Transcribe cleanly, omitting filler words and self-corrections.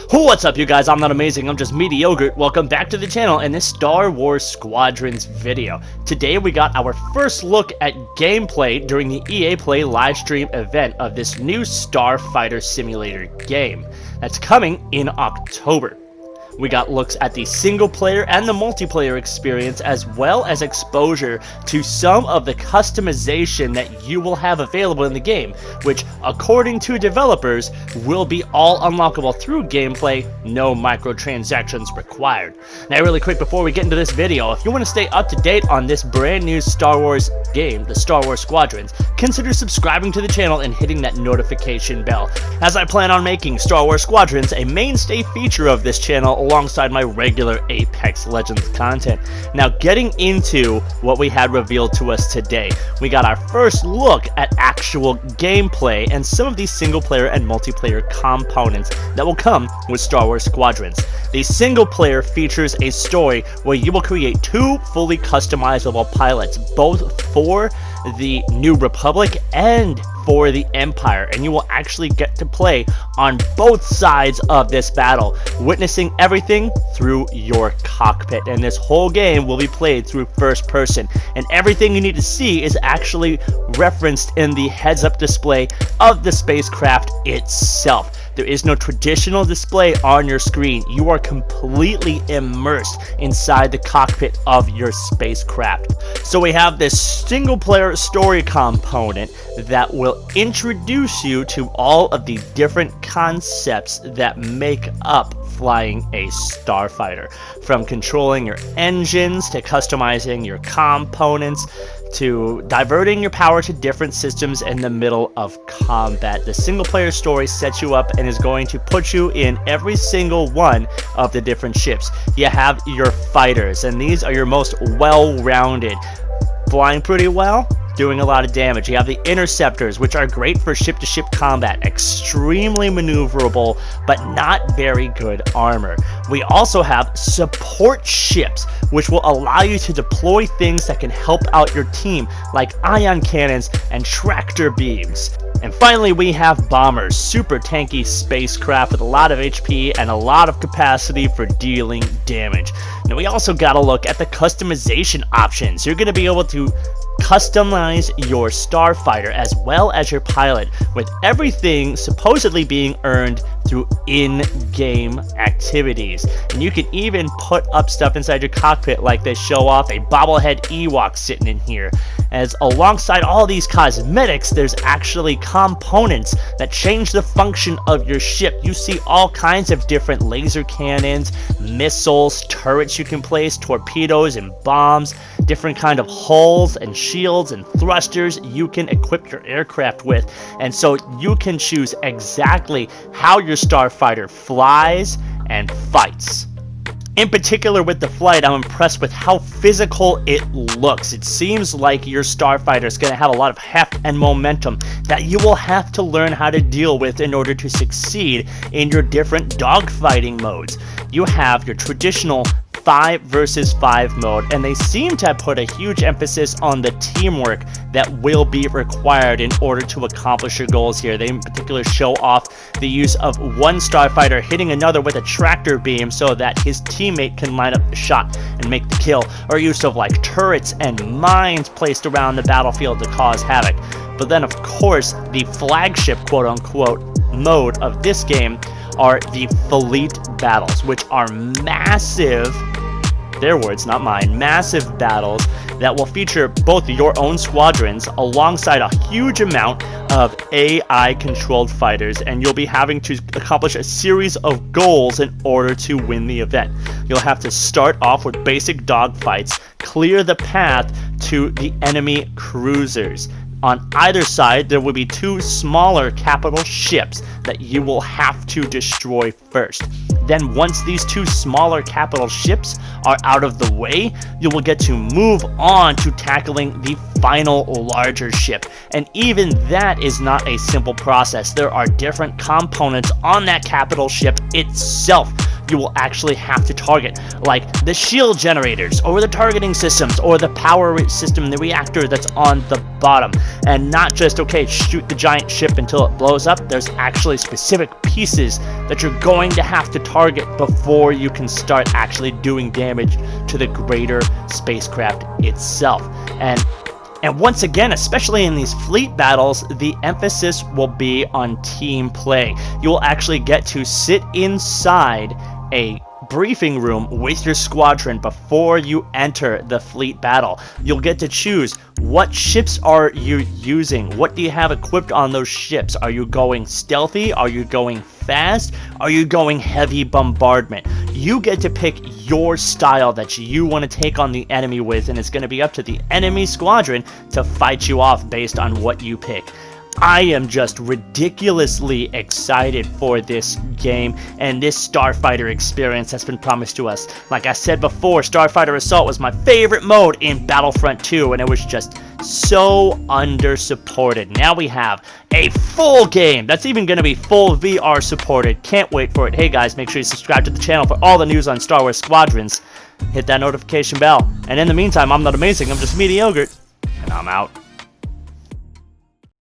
What's up, you guys? I'm not amazing, I'm just mediocre. Welcome back to the channel in this Star Wars Squadrons video. Today we got our first look at gameplay during the EA Play livestream event of this new Starfighter simulator game that's coming in October. We got looks at the single player and the multiplayer experience, as well as exposure to some of the customization that you will have available in the game, which, according to developers, will be all unlockable through gameplay, no microtransactions required. Now, really quick before we get into this video, if you want to stay up to date on this brand new Star Wars game, the Star Wars Squadrons, consider subscribing to the channel and hitting that notification bell, as I plan on making Star Wars Squadrons a mainstay feature of this channel alongside my regular Apex Legends content. Now, getting into what we had revealed to us today, we got our first look at actual gameplay and some of these single player and multiplayer components that will come with Star Wars Squadrons. The single player features a story where you will create two fully customizable pilots, both for the New Republic and for the Empire, and you will actually get to play on both sides of this battle, witnessing everything through your cockpit. And this whole game will be played through first person, and everything you need to see is actually referenced in the heads-up display of the spacecraft itself. There is no traditional display on your screen. You are completely immersed inside the cockpit of your spacecraft. So we have this single player story component that will introduce you to all of the different concepts that make up flying a starfighter, from controlling your engines to customizing your components to diverting your power to different systems in the middle of combat. The single player story sets you up and is going to put you in every single one of the different ships. You have your fighters, and these are your most well-rounded, flying pretty well, doing a lot of damage. You have the interceptors, which are great for ship-to-ship combat, extremely maneuverable, but not very good armor. We also have support ships, which will allow you to deploy things that can help out your team, like ion cannons and tractor beams. And finally, we have bombers, super tanky spacecraft with a lot of HP and a lot of capacity for dealing damage. Now, we also got to look at the customization options. You're going to be able to customize your starfighter as well as your pilot, with everything supposedly being earned through in-game activities. And you can even put up stuff inside your cockpit, like they show off a bobblehead Ewok sitting in here. As alongside all these cosmetics, there's actually components that change the function of your ship. You see all kinds of different laser cannons, missiles, turrets you can place, torpedoes and bombs, different kind of hulls and shields and thrusters you can equip your aircraft with. And so you can choose exactly how your starfighter flies and fights. In particular, with the flight, I'm impressed with how physical it looks. It seems like your starfighter is going to have a lot of heft and momentum that you will have to learn how to deal with in order to succeed in your different dogfighting modes. You have your traditional 5 versus 5 mode, and they seem to have put a huge emphasis on the teamwork that will be required in order to accomplish your goals here. They in particular show off the use of one starfighter hitting another with a tractor beam so that his teammate can line up the shot and make the kill, or use of like turrets and mines placed around the battlefield to cause havoc. But then, of course, the flagship quote-unquote mode of this game are the fleet battles, which are massive, their words, not mine, massive battles that will feature both your own squadrons alongside a huge amount of AI-controlled fighters, and you'll be having to accomplish a series of goals in order to win the event. You'll have to start off with basic dogfights, clear the path to the enemy cruisers. On either side, there will be two smaller capital ships that you will have to destroy first. Then once these two smaller capital ships are out of the way, you will get to move on to tackling the final larger ship. And even that is not a simple process. There are different components on that capital ship itself you will actually have to target, like the shield generators, or the targeting systems, or the power system, the reactor that's on the bottom. And not just, okay, shoot the giant ship until it blows up. There's actually specific pieces that you're going to have to target before you can start actually doing damage to the greater spacecraft itself. And once again, especially in these fleet battles, the emphasis will be on team play. You will actually get to sit inside a briefing room with your squadron before you enter the fleet battle. You'll get to choose what ships are you using. What do you have equipped on those ships? Are you going stealthy? Are you going fast? Are you going heavy bombardment? You get to pick your style that you want to take on the enemy with, and it's going to be up to the enemy squadron to fight you off based on what you pick. I am just ridiculously excited for this game and this Starfighter experience that's been promised to us. Like I said before, Starfighter Assault was my favorite mode in Battlefront 2, and it was just so under-supported. Now we have a full game that's even going to be full VR supported. Can't wait for it. Hey guys, make sure you subscribe to the channel for all the news on Star Wars Squadrons. Hit that notification bell. And in the meantime, I'm not amazing, I'm just mediocre, and I'm out.